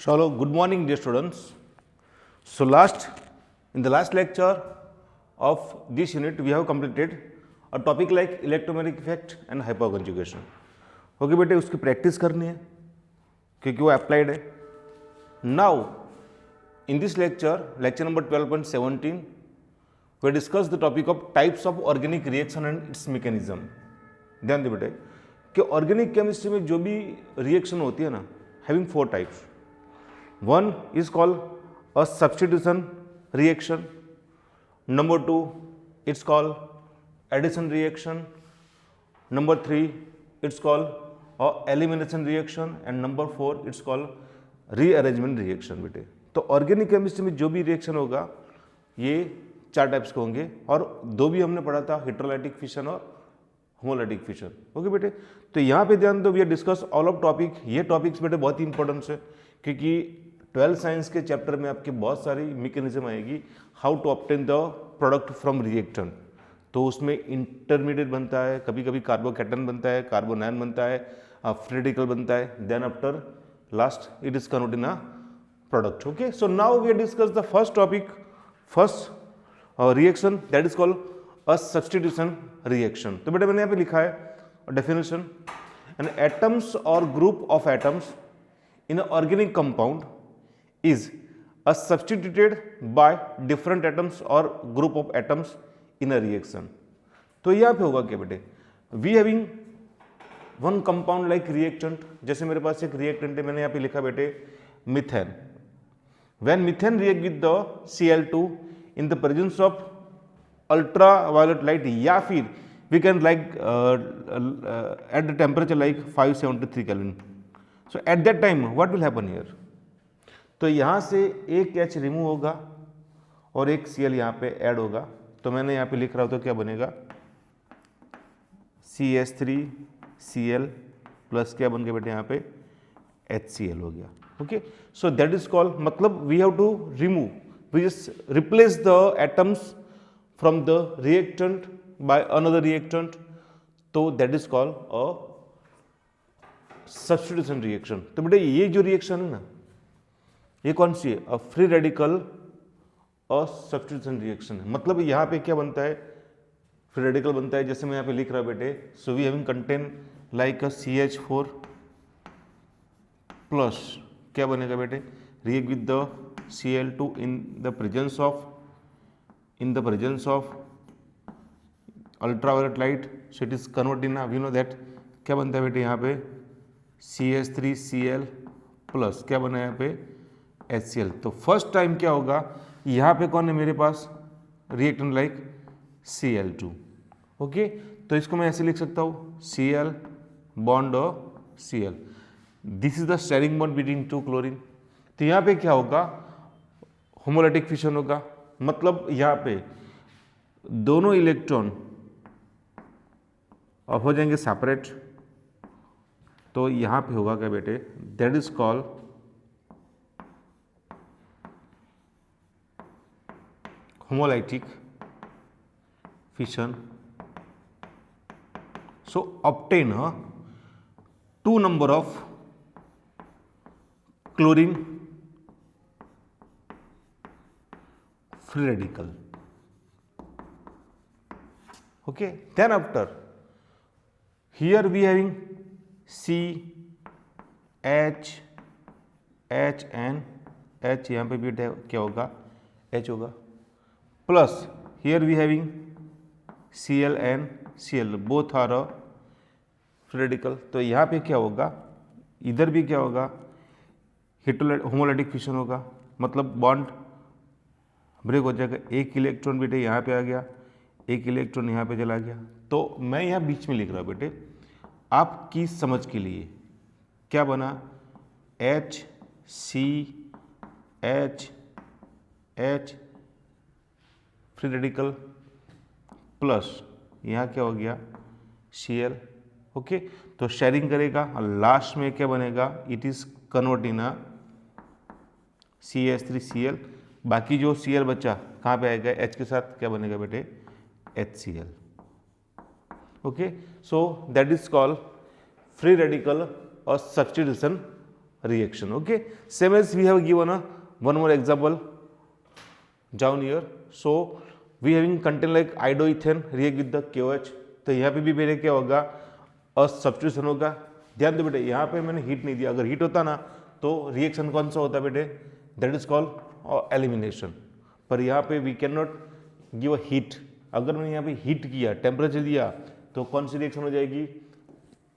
So, hello, good morning, dear students. So, in the last lecture of this unit, we have completed a topic like electromagnetic effect and hyperconjugation. Okay बेटे, उसकी practice करनी है क्योंकि वो applied है. Now in this lecture number 12.17, we discuss the topic of types of organic reaction and its mechanism. ध्यान दे बेटे कि ऑर्गेनिक केमिस्ट्री में जो भी रिएक्शन होती है ना, having 4 types. One is called a substitution reaction. Number 2, it's called addition reaction. Number 3, it's called a elimination reaction. And number 4, it's called rearrangement reaction. बेटे तो ऑर्गेनिक केमिस्ट्री में जो भी रिएक्शन होगा ये 4 टाइप्स के होंगे, और 2 भी हमने पढ़ा था, हेटेरोलाइटिक फिशन और होमोलाइटिक फिशन. ओके बेटे, तो यहाँ पे ध्यान दो, we are discuss all of topic. ये टॉपिक्स बेटे बहुत ही इंपॉर्टेंट है क्योंकि 12 साइंस के चैप्टर में आपके बहुत सारी मैकेनिज्म आएगी how to obtain the product from reactant. तो उसमें इंटरमीडिएट बनता है, कभी कभी कार्बोकैटन बनता है, कार्बोनायन बनता है, फ्री रेडिकल बनता है, then after last it is convert in a product. Okay, so now we discuss the first topic, first reaction, that is called a substitution reaction. तो बेटा मैंने यहाँ पे लिखा है डेफिनेशन, एन एटम्स और group of atoms in an organic compound is substituted by different atoms or group of atoms in a reaction. तो यहाँ पे होगा क्या बेटे, we having one compound like reactant. जैसे मेरे पास एक reactant है, मैंने यहाँ पे लिखा बेटे methane. when methane react with the Cl2 in the presence of ultraviolet light, या फिर we can like at the temperature like 573 Kelvin. So at that time what will happen here? तो यहाँ से एक H रिमूव होगा और एक Cl यहाँ पे ऐड होगा. तो मैंने यहाँ पे लिख रहा हूँ, तो क्या बनेगा CH3Cl प्लस क्या बन गया बेटे यहाँ पे HCl हो गया. Okay, so that is called, मतलब we have to remove, we just replace the atoms from the reactant by another reactant. तो that is called a substitution reaction. तो बेटे ये जो रिएक्शन है ना, ये कौन सी है, अ फ्री रेडिकल और सब्स्टिट्यूशन रिएक्शन है. मतलब यहाँ पे क्या बनता है, फ्री रेडिकल बनता है, जैसे मैं यहाँ पे लिख रहा हूँ बेटे, so we having content like a CH4 plus क्या बनेगा बेटे, react with the Cl2 in the presence of ultraviolet light. So it is convert in, we know that क्या बनता है बेटे यहाँ पे CH3Cl प्लस क्या बना है यहाँ पे HCl. तो फर्स्ट टाइम क्या होगा, यहाँ पे कौन है मेरे पास रिएक्टेंट लाइक Cl2. ओके, तो इसको मैं ऐसे लिख सकता हूँ Cl बॉन्ड और Cl, this is the steering bond between 2 chlorine. तो यहाँ पे क्या होगा, होमोलाइटिक फिशन होगा, मतलब यहाँ पे दोनों इलेक्ट्रॉन अब हो जाएंगे सेपरेट. तो यहाँ पे होगा क्या बेटे, that is called homolytic fission. So obtain 2 number of chlorine free radical. Okay, then after here we having C, H, H and H, यहाँ पे भी क्या होगा H होगा, plus here we having Cl and Cl, both are a free radical. तो यहाँ पे क्या होगा, इधर भी क्या होगा, होमोलाइटिक फिशन होगा, मतलब बॉन्ड ब्रेक हो जाएगा. एक इलेक्ट्रॉन बेटे यहाँ पे आ गया, एक इलेक्ट्रॉन यहाँ पे चला गया. तो मैं यहाँ बीच में लिख रहा हूँ बेटे आपकी समझ के लिए, क्या बना H C H H free radical plus यहाँ क्या हो गया Cl. ओके, तो शेयरिंग करेगा और लास्ट में क्या बनेगा, it is convert in a CH3Cl. बाकी जो Cl बचा कहाँ पे आएगा, H के साथ क्या बनेगा बेटे HCl. Okay, so that is called free radical और substitution reaction. Okay, same as we have given one more example down here. So we having content like iodoethane react with the KOH. तो यहाँ पे भी मेरे क्या होगा, substitution होगा. ध्यान दो बेटे, यहाँ पे मैंने हीट नहीं दिया. अगर हीट होता ना तो रिएक्शन कौन सा होता बेटे, दैट इज कॉल्ड एलिमिनेशन. पर यहाँ पे we can not give a heat. अगर मैंने यहाँ पे हीट किया, टेम्परेचर दिया, तो कौन सी रिएक्शन हो जाएगी,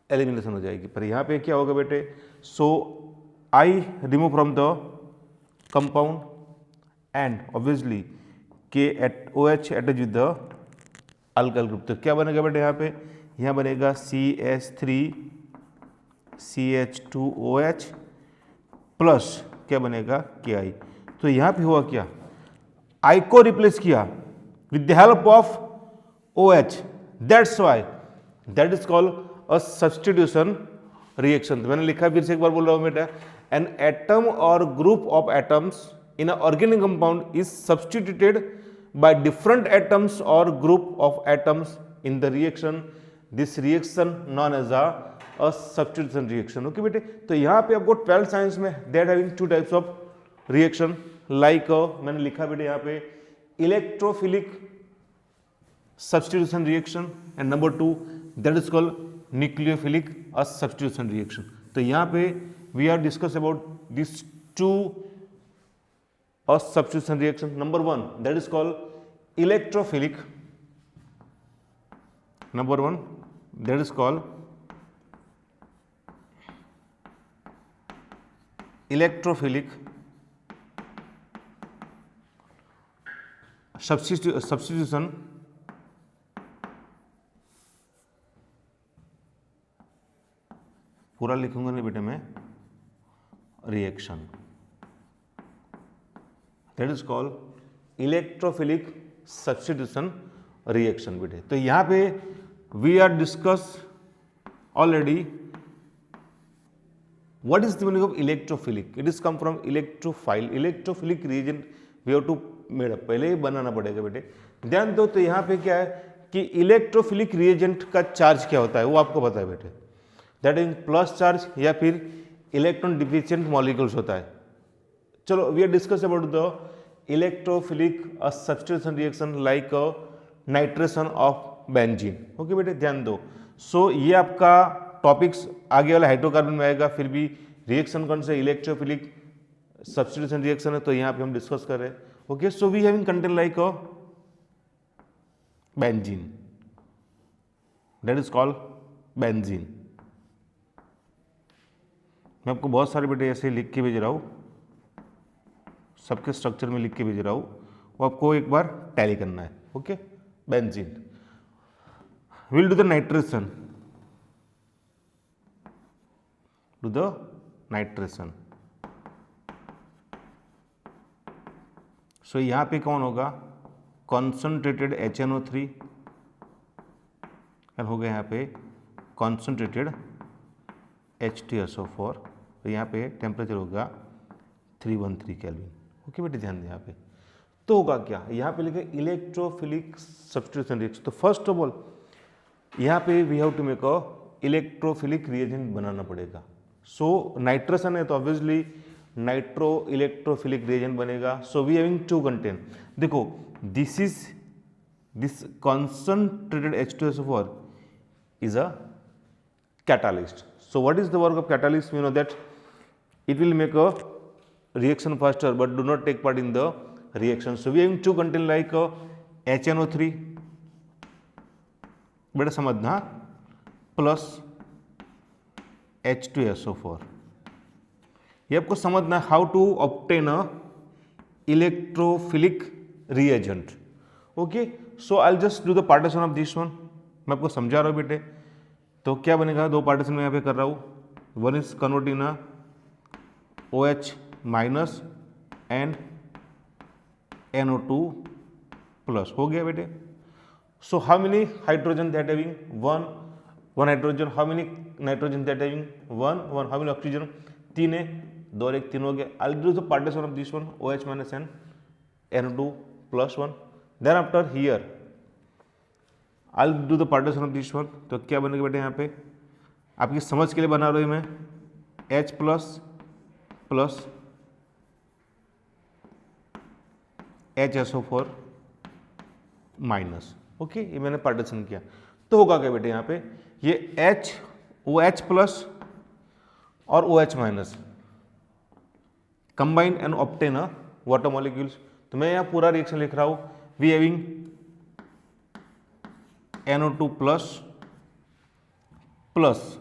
एलिमिनेशन हो जाएगी. पर यहाँ पे क्या होगा बेटे, so I remove from the compound and obviously के एट OH attach with the alkyl group. तो क्या बनेगा बेटे, यहाँ बनेगा CH3 CH2OH प्लस क्या बनेगा Ki. तो यहाँ पे हुआ क्या, I को रिप्लेस किया with the help of OH. That's why that is called a substitution reaction. मैंने लिखा, फिर से एक बार बोल रहा हूँ बेटा, एन एटम और group of atoms in an organic compound is substituted by different atoms or group of atoms in the reaction. This reaction known as a substitution reaction. Okay बेटे, तो यहाँ पे आपको 12th साइंस में they are having two types of reaction like मैंने लिखा बेटे यहाँ पे electrophilic substitution reaction and number 2 that is called nucleophilic substitution reaction. तो यहाँ पे we are discuss about these two a substitution reaction. Number 1 that is called electrophilic. Number 1 that is called electrophilic substitution पूरा लिखूंगा नहीं बेटे मैं, reaction. That is called electrophilic substitution reaction बेटे. तो यहाँ पे we are discuss already what is the meaning of electrophilic. It is come from electrophile. Electrophilic reagent we have to made up. पहले ही बनाना पड़ेगा बेटे. ध्यान दो, तो यहाँ पे क्या है कि इलेक्ट्रोफिलिक रिएजेंट का चार्ज क्या होता है वो आपको पता है बेटे. दैट इज प्लस चार्ज या फिर इलेक्ट्रॉन डिफिशिएंट मॉलिक्यूल्स होता है. चलो we are discuss about the electrophilic substitution reaction like nitration of benzene. Okay बेटे, ध्यान दो. सो ये आपका टॉपिक्स आगे वाला हाइड्रोकार्बन में आएगा. फिर भी रिएक्शन कौन सा, इलेक्ट्रोफिलिक सब्स्टिट्यूशन रिएक्शन है, तो यहाँ पे हम डिस्कस कर रहे हैं. Okay, so we having content like benzene, that is called benzene. मैं आपको बहुत सारे बेटे ऐसे लिख के भेज रहा हूँ, सबके स्ट्रक्चर में लिख के भेज रहा हूँ, वो आपको एक बार टैली करना है. Okay, benzene. Will do the nitration, do the nitration. So यहाँ पे कौन होगा, कॉन्सनट्रेटेड HNO3 एंड हो गया यहाँ पे कॉन्सनट्रेटेड H2SO4. तो यहाँ पे टेम्परेचर होगा 313 केल्विन. ओके बेटे, ध्यान दें यहाँ पे. तो होगा क्या, यहाँ पे लिखे इलेक्ट्रोफिलिक सब्स्टिट्यूशन रिएक्शन. तो फर्स्ट ऑफ ऑल यहाँ पे we have to make a electrophilic reagent बनाना पड़ेगा. सो नाइट्रेशन है तो ऑब्वियसली नाइट्रो इलेक्ट्रोफिलिक रिएजेंट बनेगा. So we having to content. देखो this concentrated H2SO4 is a catalyst. So what is the work of catalyst? We know that it will make a reaction faster but do not take part in the reaction. So we have two content like HNO3 बेटा समझना plus H2SO4. ये आपको समझना how to obtain a electrophilic reagent. Okay, so I just do the partition of this one. मैं आपको समझा रहा हूँ बेटे. तो क्या बनेगा, दो पार्टीशन में यहाँ पे कर रहा हूँ. वन इज कन्वर्टिंग ना OH minus and NO2 plus. हो गया बेटे. So how many hydrogen that having one hydrogen. How many nitrogen that having one. How many oxygen, 3 है, 2 और 1 3 हो गया. I will do the partition of this one OH minus and NO2 plus 1. Then after here I will do the partition of this one. तो क्या बनेगा बेटे, यहाँ पे आपकी समझ के लिए बना रहा हूँ मैं H plus plus HSO4 minus. Okay, ये मैंने पार्टीशन किया तो होगा क्या बेटे, यहाँ पे ये OH प्लस और OH minus combine and obtain a water molecules. तो मैं यहाँ पूरा रिएक्शन लिख रहा हूँ, we having NO2 plus plus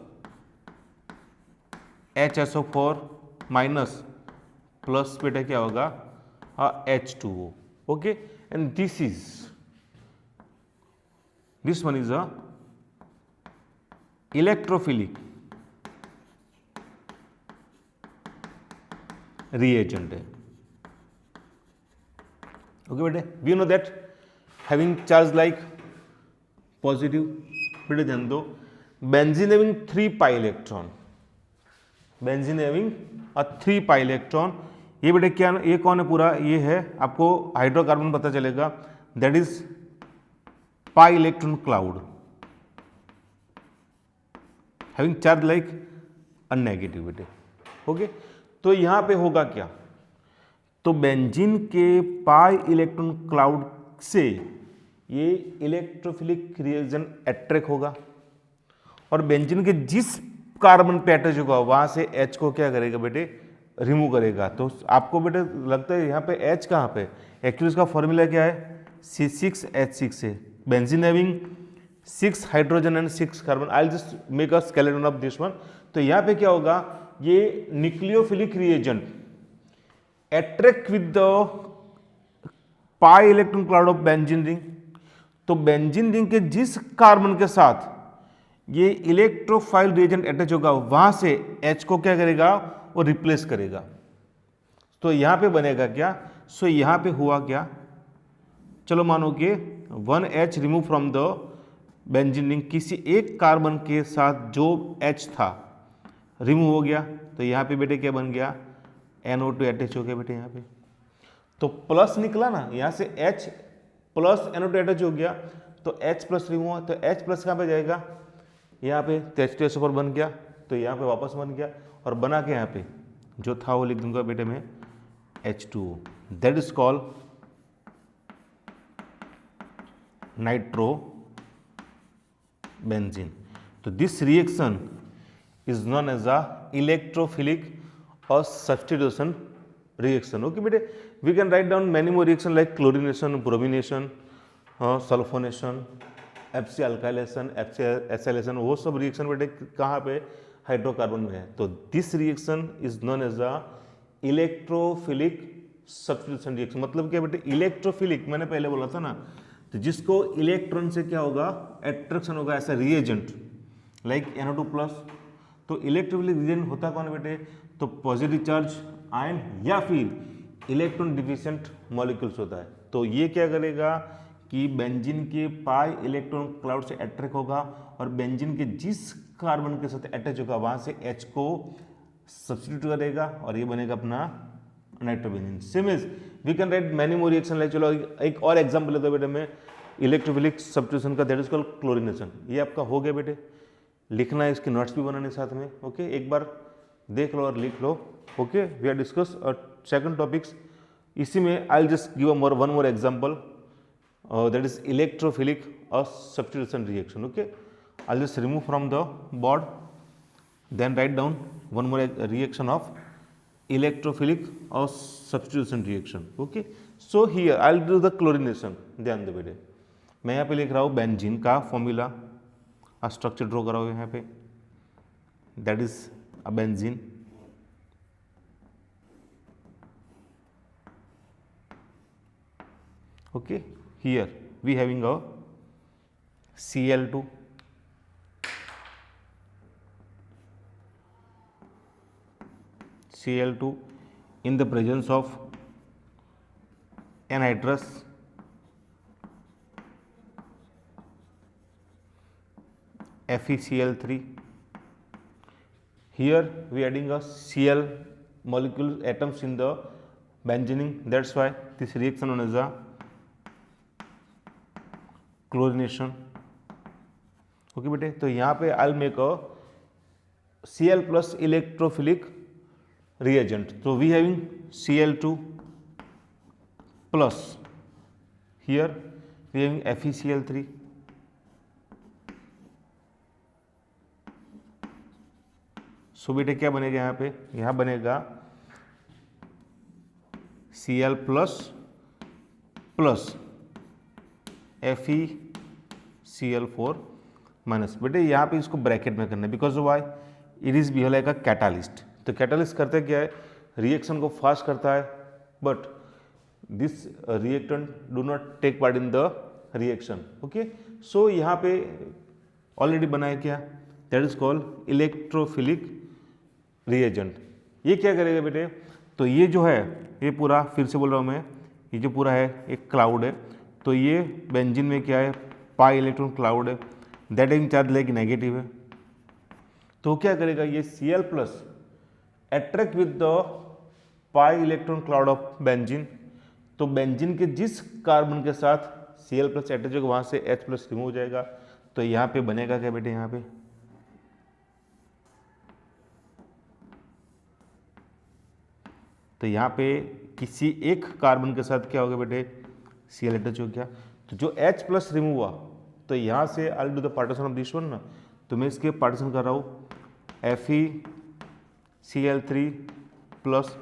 HSO4 minus plus बेटा क्या होगा H2O। Okay, and this one is a electrophilic reagent है। ओके बेटे, we know that having charge like positive. बेटे ध्यान दो, benzene having 3 pi electron, benzene having a 3 pi electron. ये बेटे क्या, ये कौन है पूरा, ये है आपको हाइड्रोकार्बन पता चलेगा, that is pi electron cloud having charge like a negative बेटे। ओके, तो यहां पे होगा क्या, तो बेंजीन के पाई इलेक्ट्रॉन क्लाउड से ये इलेक्ट्रोफिलिक रिएजेंट अट्रैक्ट होगा और बेंजीन के जिस कार्बन पे अटैच होगा वहां से H को क्या करेगा बेटे, रिमूव करेगा। तो आपको बेटे लगता है यहाँ पे H कहाँ पे, एक्चुअली इसका फॉर्मूला क्या है, C6H6 है, benzene having 6 hydrogen and 6 carbon. I will just make a skeleton of this one. तो यहाँ पे क्या होगा, ये nucleophilic reagent attract with the pi electron cloud of benzene ring. तो बेंजीन रिंग के जिस कार्बन के साथ ये इलेक्ट्रोफाइल रिएजेंट अटैच होगा वहां से H को क्या करेगा, वो रिप्लेस करेगा। तो यहां पे बनेगा क्या, सो यहां पे हुआ क्या, चलो मानो कि 1H remove from the benzene ring, किसी एक कार्बन के साथ जो H था रिमूव हो गया। तो यहाँ पे बेटे क्या बन गया, NO2 अटैच हो गया बेटे यहाँ पे। तो प्लस निकला ना, यहाँ से H प्लस NO2 अटैच हो गया, तो H प्लस रिमूव हुआ, तो H प्लस कहाँ पे जाएगा, यहाँ पे H2SO4 बन गया, तो यहाँ पे वापस बन गया और बना के यहाँ पे जो था वो लिख दूंगा बेटे में H2O, that is called nitrobenzene. तो this reaction is known as a electrophilic or substitution reaction. Okay बेटे, we can write down many more reaction like chlorination, bromination, sulfonation, FC alkylation, FC acylation, वो सब reaction बेटे कहाँ पे, hydrocarbon में है। तो this reaction is known as a electrophilic substitution reaction. मतलब क्या बेटे, इलेक्ट्रोफिलिक मैंने पहले बोला था ना, तो जिसको इलेक्ट्रॉन से क्या होगा, अट्रैक्शन होगा, ऐसा रिएजेंट लाइक NO2 प्लस। तो इलेक्ट्रोफिलिक रिएजेंट होता कौन बेटे, तो पॉजिटिव चार्ज आयन या फिर इलेक्ट्रॉन डिफिशिएंट मॉलिक्यूल्स होता है। तो ये क्या करेगा कि बेंजीन के पाई इलेक्ट्रॉन क्लाउड से अट्रैक्ट होगा और बेंजीन के जिस कार्बन के साथ अटैच होगा वहां से H को सब्स्टिट्यूट करेगा और ये बनेगा अपना nitrobenzene. Same is we can write many more reaction like, चलो एक और एग्जांपल लेते हैं बेटे में इलेक्ट्रोफिलिक सब्स्टिट्यूशन का, दैट इज कॉल्ड क्लोरीनेशन। ये आपका हो गया बेटे, लिखना है, इसके नोट्स भी बनाने साथ में। ओके, एक बार देख लो और लिख लो। Okay, we are discuss second topics, इसी में I will just give one more example, that is electrophilic और substitution reaction. Okay, I will just remove from the board, then write down one more reaction of electrophilic और substitution reaction. Okay, so here I will do the chlorination. ध्यान दो बेटे, मैं यहाँ पे लिख रहा हूँ बेंजीन का फॉर्मूला, स्ट्रक्चर ड्रॉ करा हुआ यहाँ पे, that is a benzene. Okay, here we having a Cl2, Cl2 in the presence of anhydrous FeCl3. Here we adding a Cl molecule atoms in the benzene, that's why this reaction known as a chlorination. Okay बेटे, तो यहाँ पे I'll make a Cl plus electrophilic reagent. So we having Cl2 plus here we having FeCl3. सो बेटे क्या बनेगा यहाँ पे, यहाँ बनेगा Cl plus plus FeCl4 minus. बेटे यहाँ पे इसको ब्रैकेट में करना है because why it is behave like a catalyst. तो कैटालिस्ट करते क्या है, रिएक्शन को फास्ट करता है but this reactant do not take part in the reaction. Okay, so यहाँ पे ऑलरेडी बना है क्या, that is called electrophilic reagent. ये क्या करेगा बेटे, तो ये जो है ये पूरा, फिर से बोल रहा हूँ मैं, ये जो पूरा है एक क्लाउड है, तो ये बेंजीन में क्या है, पाई इलेक्ट्रॉन क्लाउड है, that is charge like negative है। तो क्या करेगा ये Cl plus attract with the pi electron cloud of benzene. तो बेंजीन के जिस कार्बन के साथ Cl प्लस अटैच होगा वहां से H प्लस रिमूव हो जाएगा। तो यहाँ पे बनेगा क्या बेटे, यहाँ पे तो यहाँ पे किसी एक कार्बन के साथ क्या होगा बेटे, Cl अटैच हो गया। तो जो H प्लस रिमूव हुआ तो यहाँ से I do the partition of this one ना, तो मैं इसके पार्टीशन कर रहा हूँ FeCl3 प्लस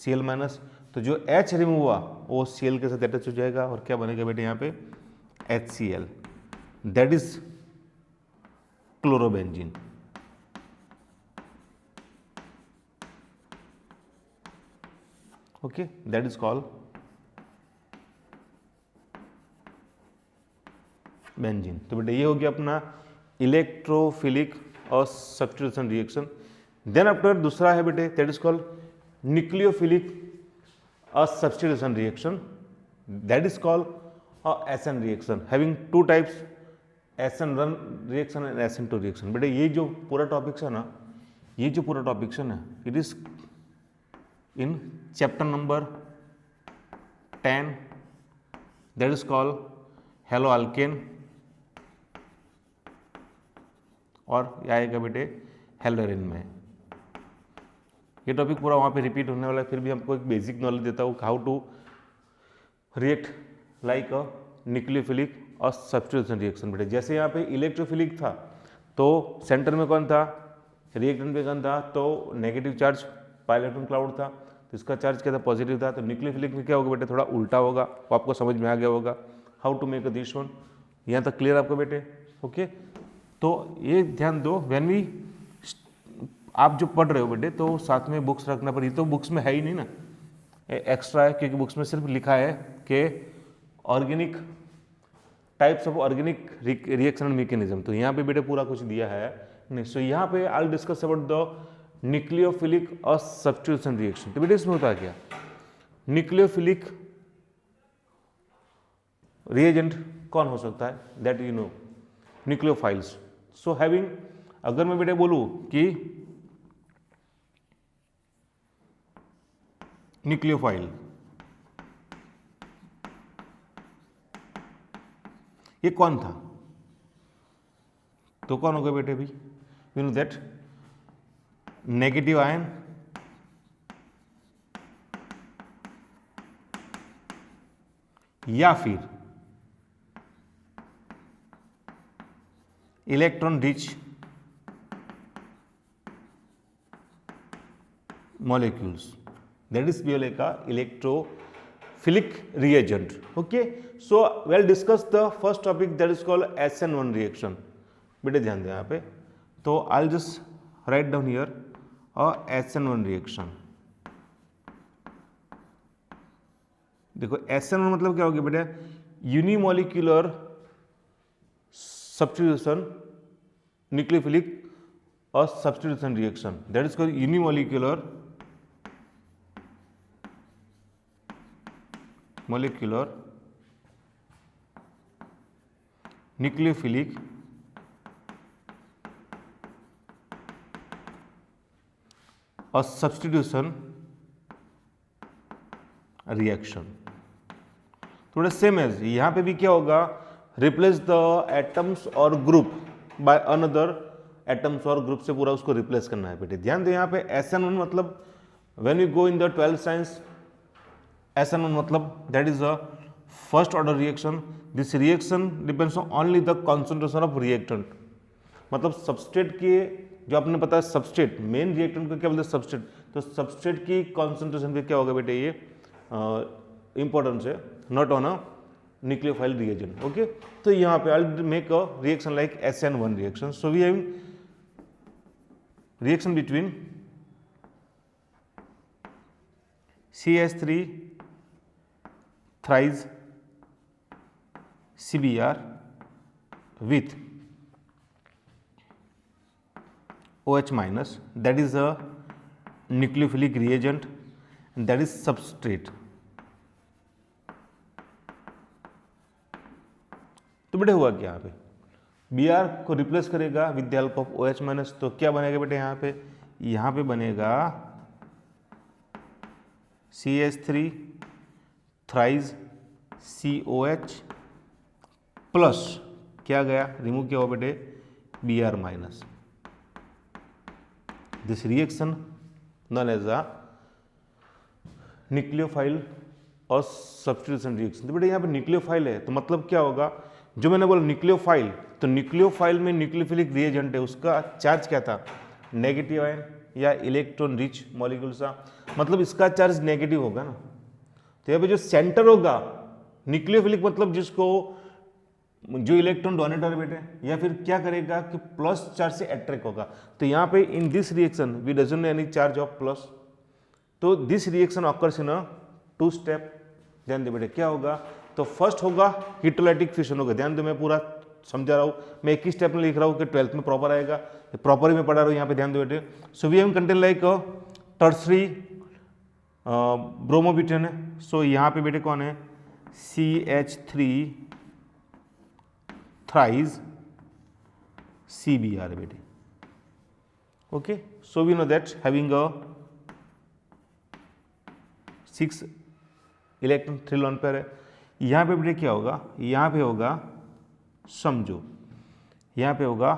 Cl माइनस। तो जो H रिमूव हुआ वो Cl के साथ अटैच हो जाएगा और क्या बनेगा बेटे यहाँ पे HCl, that is chlorobenzene. Okay, that is called benzene. तो बेटा ये हो गया अपना इलेक्ट्रोफिलिक और सब्स्टिट्यूशन रिएक्शन। देन आफ्टर दूसरा है बेटे दैट इज कॉल्ड न्यूक्लियोफिलिक और substitution reaction, that is called SN reaction having two types, SN1 reaction and SN2 reaction. बेटे ये जो पूरा टॉपिक्स है ना, ये जो पूरा टॉपिक्स है ना, it is in chapter number 10, that is called haloalkane, और यह आएगा बेटे हेलोरिन में। ये टॉपिक पूरा वहाँ पे रिपीट होने वाला है, फिर भी हमको एक बेसिक नॉलेज देता हूँ how to react like a nucleophilic और सब्स्टिट्यूशन रिएक्शन। बेटे जैसे यहाँ पे इलेक्ट्रोफिलिक था तो सेंटर में कौन था, रिएक्टेंट में कौन था, तो negative charge pi electron cloud था, तो इसका चार्ज क्या था, पॉजिटिव था। तो न्यूक्लियोफिलिक में क्या होगा बेटे, थोड़ा उल्टा होगा, वो आपको समझ में आ गया होगा how to make a this one. यहाँ तक क्लियर आपको बेटे? ओके, तो ये ध्यान दो, व्हेन वी आप जो पढ़ रहे हो बेटे तो साथ में बुक्स रखना पड़ेगी। तो बुक्स में है ही नहीं ना, एक्स्ट्रा है, क्योंकि बुक्स में सिर्फ लिखा है कि organic types of organic reaction and mechanism. तो यहाँ पे बेटे पूरा कुछ दिया है नहीं। सो यहाँ पे I will discuss about the nucleophilic और सब्स्टिट्यूशन रिएक्शन। तो बेटे इसमें होता है क्या, न्यूक्लियोफिलिक रिएजेंट कौन हो सकता है, that you know, nucleophiles. So having, अगर मैं बेटे बोलूं कि न्यूक्लियोफाइल, ये कौन था, तो कौन होगा बेटे भी, you know that negative ion या फिर electron rich molecules, that is we like a electrophilic reagent. Okay, so we'll discuss the first topic, that is called SN1 reaction. बेटे ध्यान दें यहाँ पे, तो I'll just write down here a SN1 reaction. देखो SN1 मतलब क्या होगी बेटे, यूनिमोलिकुलर सब्स्टिट्यूशन न्यूक्लियोफिलिक और substitution reaction, that is called unimolecular molecular nucleophilic और सब्स्टिट्यूशन रिएक्शन। थोड़ा सेम एज यहाँ पे भी क्या होगा, रिप्लेस द एटम्स और ग्रुप बाय अनदर एटम्स और ग्रुप से पूरा उसको रिप्लेस करना है बेटे। ध्यान दो यहाँ पे SN1 मतलब When you go in the 12th science, SN1 मतलब that is a first order reaction. This reaction depends on only the concentration of reactant. मतलब सबस्ट्रेट के जो आपने पता है सबस्ट्रेट, मेन रिएक्टेंट को क्या बोलते हैं सबस्ट्रेट, तो सबस्ट्रेट की कॉन्सेंट्रेशन पे क्या होगा बेटे ये इंपॉर्टेंस है, not on a nucleophile reagent. Okay, तो यहाँ पे I make a reaction like SN1 reaction. So we having reaction between CH3 thrice CBr with OH minus, that is a nucleophilic reagent and that is substrate. तो बेटे हुआ क्या यहाँ पे, Br को रिप्लेस करेगा with the help of OH minus, तो क्या बनेगा बेटे यहाँ पे बनेगा CH3 थ्राइज COH प्लस क्या गया, रिमूव किया हुआ बेटे Br माइनस. This reaction known as a nucleophile और सब्स्टिट्यूशन रिएक्शन. तो बेटे यहाँ पे न्यूक्लियोफाइल है तो मतलब क्या होगा, जो मैंने बोला न्यूक्लियोफाइल, तो न्यूक्लियोफाइल में न्यूक्लियोफिलिक रिएजेंट है, उसका चार्ज क्या था, नेगेटिव आयन या इलेक्ट्रॉन रिच मॉलिक्यूल सा, मतलब इसका चार्ज नेगेटिव होगा ना. तो यहाँ पे जो सेंटर होगा न्यूक्लियोफिलिक मतलब जिसको जो इलेक्ट्रॉन डोनेटर बेटे, या फिर क्या करेगा कि प्लस चार्ज से अट्रैक्ट होगा. तो यहाँ पे in this reaction we doesn't any charge of plus, तो this reaction occurs in a 2 step. ध्यान दे बेटे क्या होगा, तो फर्स्ट होगा हिट्रोलाइटिक फिशन होगा. ध्यान दो मैं पूरा समझा रहा हूँ, मैं एक ही स्टेप में लिख रहा हूँ कि 12th में प्रॉपर आएगा, प्रॉपर ही मैं पढ़ा रहा हूँ यहाँ पे. ध्यान दो बेटे, so we have content like tertiary bromobutane है. सो यहाँ पे बेटे कौन है, CH3 थ्राइज CBr बेटे. Okay, so we know that having a 6 electron 3 lone pair है. यहाँ पे बेटे क्या होगा, यहाँ पे होगा समझो, यहाँ पे होगा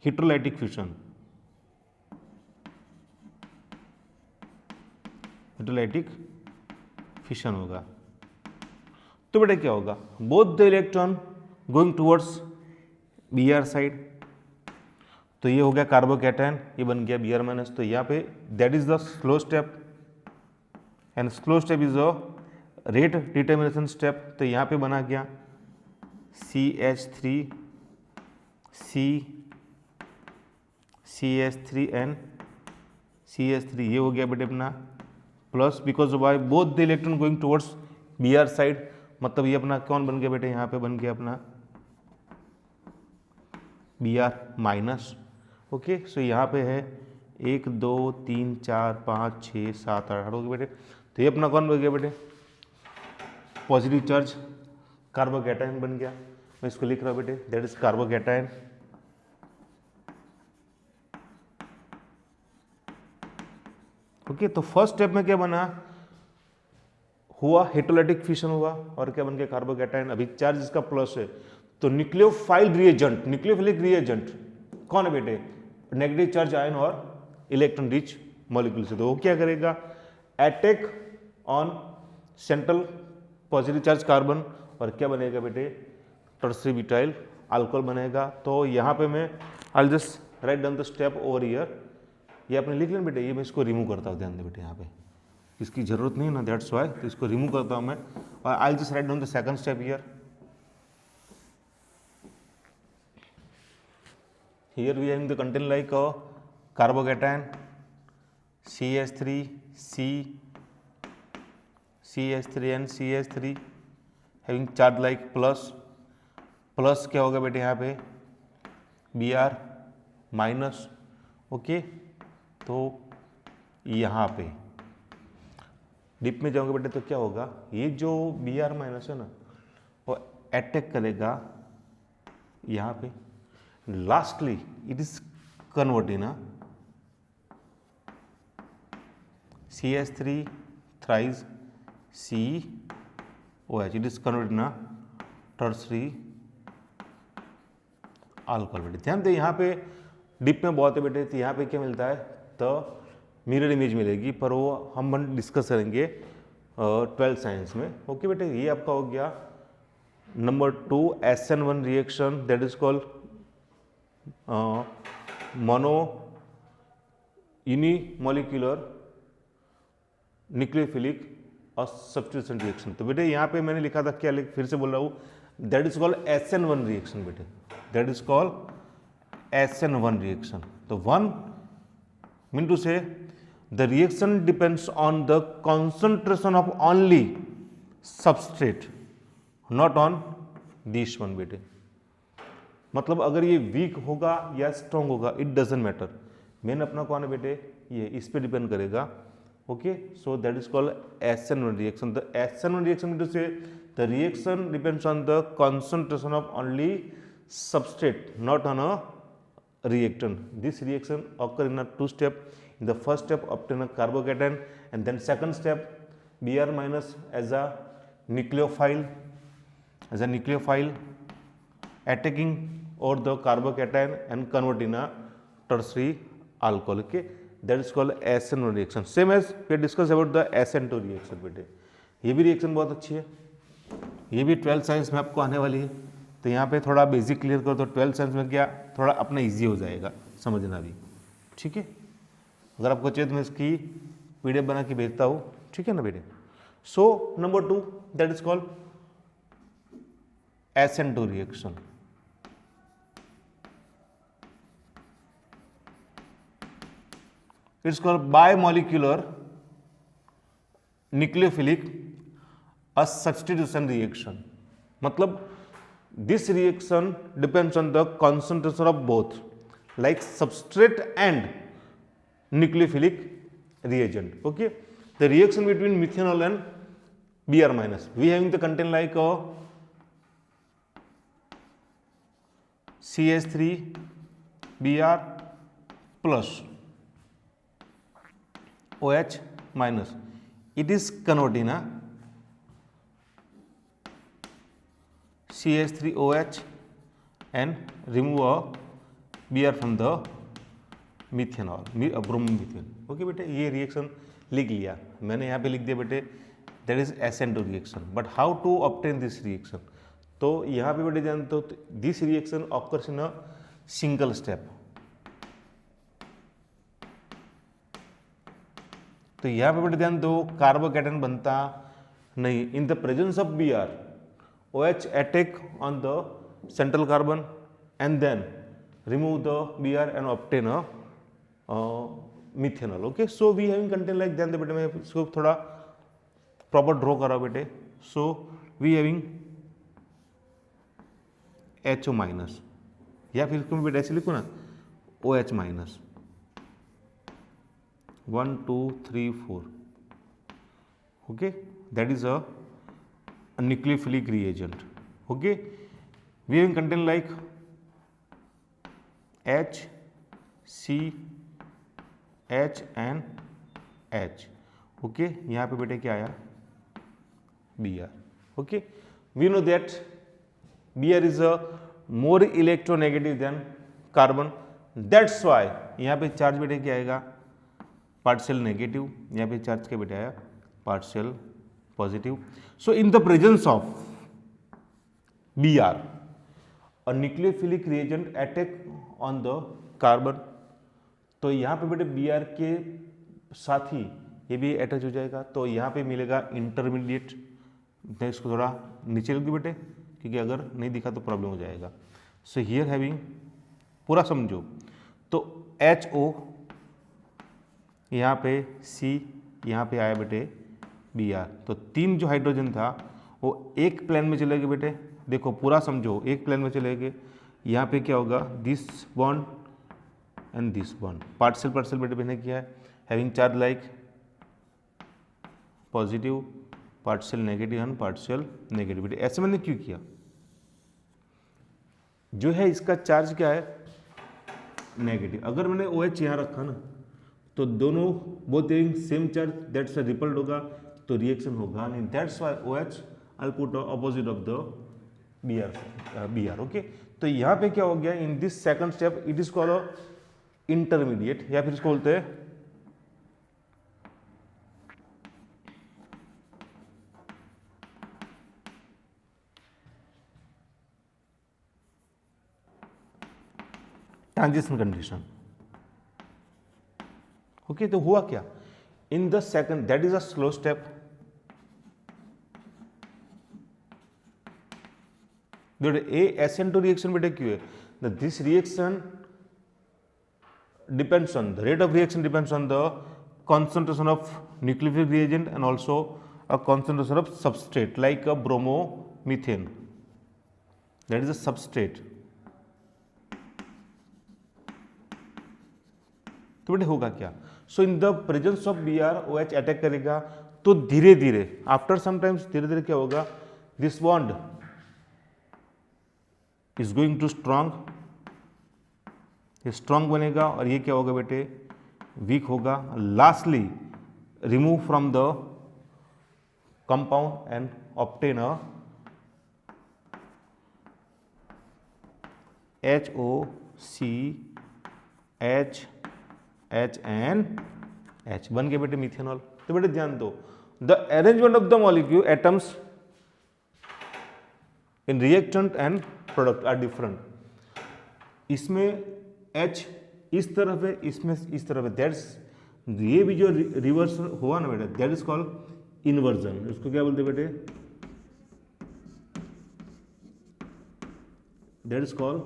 हिट्रोलाइटिक फ्यूजन, हिट्रोलाइटिक फिशन होगा. तो बेटा क्या होगा, both the electron going towards Br side, तो ये हो गया कार्बोकैटायन, ये बन गया Br माइनस. तो यहाँ पे that is the slow step and slow step is a rate determination step. तो यहाँ पे बना गया CH3 CH3 एंड CH3, ये हो गया बेटे अपना plus, because why both the electron going towards Br side, मतलब ये अपना कौन बन गया बेटे, यहाँ पे बन गया अपना Br माइनस. ओके, सो यहाँ पे है 1 2 3 4 5 6 7 8 हो गए बेटे. तो ये अपना कौन बन गया बेटे, पॉजिटिव चार्ज कार्बोकैटायन बन गया. मैं इसको लिख रहा हूँ बेटे, दैट इज कार्बोकैटायन. ओके, तो फर्स्ट स्टेप में क्या बना हुआ, हेट्रोलाइटिक फिशन हुआ और क्या बन गया कार्बोकैटायन. अभी चार्ज इसका प्लस है, तो न्यूक्लियोफाइल रिएजेंट, न्यूक्लियोफिलिक रिएजेंट कौन है बेटे, नेगेटिव चार्ज आयन और इलेक्ट्रॉन रिच मॉलिक्यूल से. तो वो क्या करेगा, attack on central positive charge carbon और क्या बनेगा बेटे, टर्सरी ब्यूटाइल अल्कोहल बनेगा. तो यहाँ पे मैं I just write down the step over here, ये आपने लिख लेना बेटे. ये मैं इसको रिमूव करता हूँ, ध्यान दे बेटे, यहाँ पे इसकी जरूरत नहीं है ना, दैट्स वाई. तो इसको रिमूव करता हूँ मैं और I just write down the second step here. Here we have the content like a carbocation CH3 CH3 and CH3 having charge like plus क्या होगा बेटे यहाँ पे Br माइनस. ओके, तो यहाँ पे डिप में जाओगे बेटे तो क्या होगा, ये जो Br माइनस है ना वो अटैक करेगा यहाँ पे. Lastly, it is converted in a CH3 thrice COH. It is converted in a tertiary alcohol. ध्यान दे यहाँ पे डीप में बहुत है बेटे, तो यहाँ पे क्या मिलता है, तो मिरर इमेज मिलेगी, पर वो हम डिस्कस करेंगे 12th साइंस में। ओके बेटे, ये आपका हो गया number 2 SN1 reaction, that is called mono unimolecular nucleophilic और सब्स्टिट्यूशन रिएक्शन। तो बेटे यहाँ पे मैंने लिखा था क्या, फिर से बोल रहा हूँ, that is called SN1 reaction बेटे, that is called SN1 reaction. तो 1 mean to say the reaction depends on the concentration of only substrate, not on this one बेटे। मतलब अगर ये वीक होगा या स्ट्रॉन्ग होगा, इट डजेंट मैटर, मेन अपना कौन है बेटे, ये इस पे डिपेंड करेगा। Okay, so that is called SN1 reaction. The SN1 reaction mean to say the reaction depends on the concentration of only substrate, not on a reactant. This reaction occur in a 2 step. In the first step, obtain a carbocation, and then second step, Br minus as a nucleophile, attacking or the carbocation and convert in a tertiary alcohol. Okay, that is called SN1 reaction. Same as we discussed about the SN2 reaction. बेटे ये भी reaction बहुत अच्छी है, ये भी 12th science में आपको आने वाली है। तो यहाँ पे थोड़ा बेसिक क्लियर करो तो 12th साइंस में क्या थोड़ा अपना इजी हो जाएगा समझना भी, ठीक है। अगर आपको चाहिए तो मैं इसकी PDF बना के भेजता हूँ, ठीक है ना बेटे। So number 2 that is called SN2 reaction. It's called bimolecular nucleophilic uh substitution reaction. मतलब this reaction depends on the concentration of both, like substrate and nucleophilic reagent. Okay, the reaction between methanol and Br minus, we having the content like a CH3 Br plus OH minus, it is converting a CH3OH and remove a Br from the methanol, bromomethane. Okay बेटे, ये reaction लिख लिया मैंने, यहाँ पे लिख दिया बेटे that is SN2 reaction. But how to obtain this reaction, तो यहाँ पे बेटे ध्यान दो, this reaction occurs in a single step. तो यहाँ पे बेटे ध्यान दो, कार्बोकैटायन बनता नहीं। In the presence of Br, OH attack on the central carbon and then remove the Br and obtain a methanol. Okay, so we having content like ध्यान दे बेटे, मैं इसको थोड़ा प्रॉपर ड्रॉ करा बेटे। So we having HO minus, या फिर इसको बेटे ऐसे लिखो ना OH minus, 1 2 3 4। Okay, that is a nucleophilic reagent. Okay, we have content like H, C, H and H. Okay, यहाँ पे बेटे क्या आया Br. Okay, we know that Br is a more electronegative than carbon. That's why यहाँ पे charge बेटे क्या आएगा पार्शियल नेगेटिव, यहाँ पे चार्ज क्या बेटे आया partial positive. So in the presence of Br, a nucleophilic reagent attack on the carbon, तो यहाँ पे बेटे Br के साथ ही ये भी अटैच हो जाएगा, तो यहाँ पे मिलेगा इंटरमीडिएट। इसको थोड़ा नीचे लिख दो बेटे, क्योंकि अगर नहीं दिखा तो प्रॉब्लम हो जाएगा। सो हियर हैविंग, पूरा समझो, तो HO यहाँ पे C, यहाँ पे आया बेटे Br, तो 3 जो हाइड्रोजन था वो एक प्लेन में चले गए बेटे। देखो पूरा समझो, एक प्लेन में चले गए। यहाँ पे क्या होगा, this bond and this bond, partial partial बेटे मैंने किया है, having charge like positive, partial negative and partial negative. बेटे ऐसे मैंने क्यों किया, जो है इसका चार्ज क्या है नेगेटिव। अगर मैंने OH यहाँ रखा ना, तो दोनों both having same charge, that's rippled होगा, तो रिएक्शन होगा नहीं। That's why OH I put opposite of the Br। Okay, तो यहाँ पे क्या हो गया, in this second step it is called intermediate, या फिर इसको बोलते हैं ट्रांजिशन कंडीशन। ओके, तो हुआ क्या in the second, that is a slow step, SN2 reaction बेटा क्यों है, this reaction depends on the rate of reaction depends on the concentration of nucleophilic reagent and also a concentration of substrate like a bromomethane, that is a substrate। तो बेटे होगा क्या, so in the presence of Br OH attack करेगा, तो धीरे धीरे after sometimes धीरे धीरे क्या होगा, this bond is going to strong, ये स्ट्रांग बनेगा और ये क्या होगा बेटे, वीक होगा, lastly remove from the compound and obtain a HOCH बन के बेटे मिथेनॉल। तो बेटे ध्यान दो, the arrangement of the molecule atoms in reactant and product are different. इसमें H इस तरफ है, इसमें इस तरफ है, दैट्स, ये भी जो रिवर्स हुआ ना बेटे, दैट इज कॉल्ड इन्वर्जन। इसको क्या बोलते हैं बेटे, that is called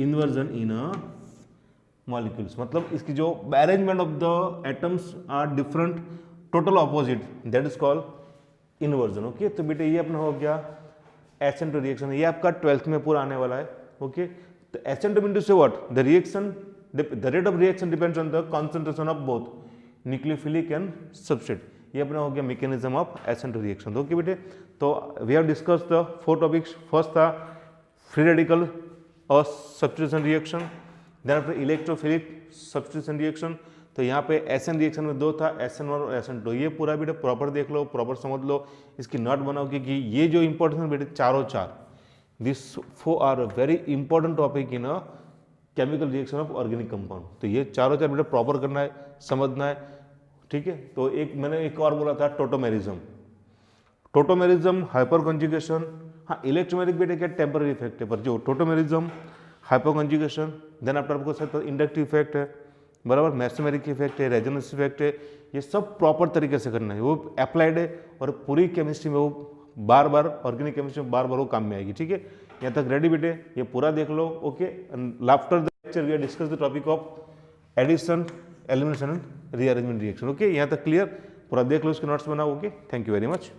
inversion in a molecules. मतलब इसकी जो arrangement of the atoms are different, total opposite, that is called inversion. Okay, तो बेटे ये अपना हो गया SN2 रिएक्शन, ये आपका 12th में पूरा आने वाला है। ओके, तो SN2 मीन टू से what, the reaction, the rate of reaction depends on the concentration of both nucleophilic and substrate. ये अपना हो गया mechanism of SN2 reaction. Okay बेटे, तो we have discuss the 4 topics. First था free radical और substitution reaction, then after electrophilic substitution reaction. तो यहाँ पे SN रिएक्शन में 2 था, SN1 और SN2। ये पूरा बेटे प्रॉपर देख लो, प्रॉपर समझ लो, इसकी नोट बनाओ, क्योंकि ये जो इंपॉर्टेंट बेटे चारों चार, this 4 are very important topic in a chemical reaction of organic compound. तो ये चारों चार बेटे प्रॉपर करना है, समझना है, ठीक है। तो एक मैंने एक और बोला था टोटोमेरिज्म, टोटोमेरिज्म, हाइपर कॉन्जुगेशन। हाँ, इलेक्ट्रोमेरिक बेटे क्या टेम्पररी इफेक्ट है, पर जो tautomerism, hyperconjugation, then after आपको साथ इंडक्टिव इफेक्ट है, बराबर, मेसोमेरिक इफेक्ट है, रेजोनेंस इफेक्ट है, ये सब प्रॉपर तरीके से करना है, वो अप्लाइड है और पूरी केमिस्ट्री में वो बार बार, ऑर्गेनिक केमिस्ट्री में बार बार वो काम में आएगी। ठीक है, यहाँ तक रेडी बेटे, ये पूरा देख लो। Okay, after the lecture we are discuss the topic of addition, elimination and rearrangement reaction. Okay, यहाँ तक क्लियर, पूरा देख लो, इसके नोट्स बनाओ। Okay, thank you very much.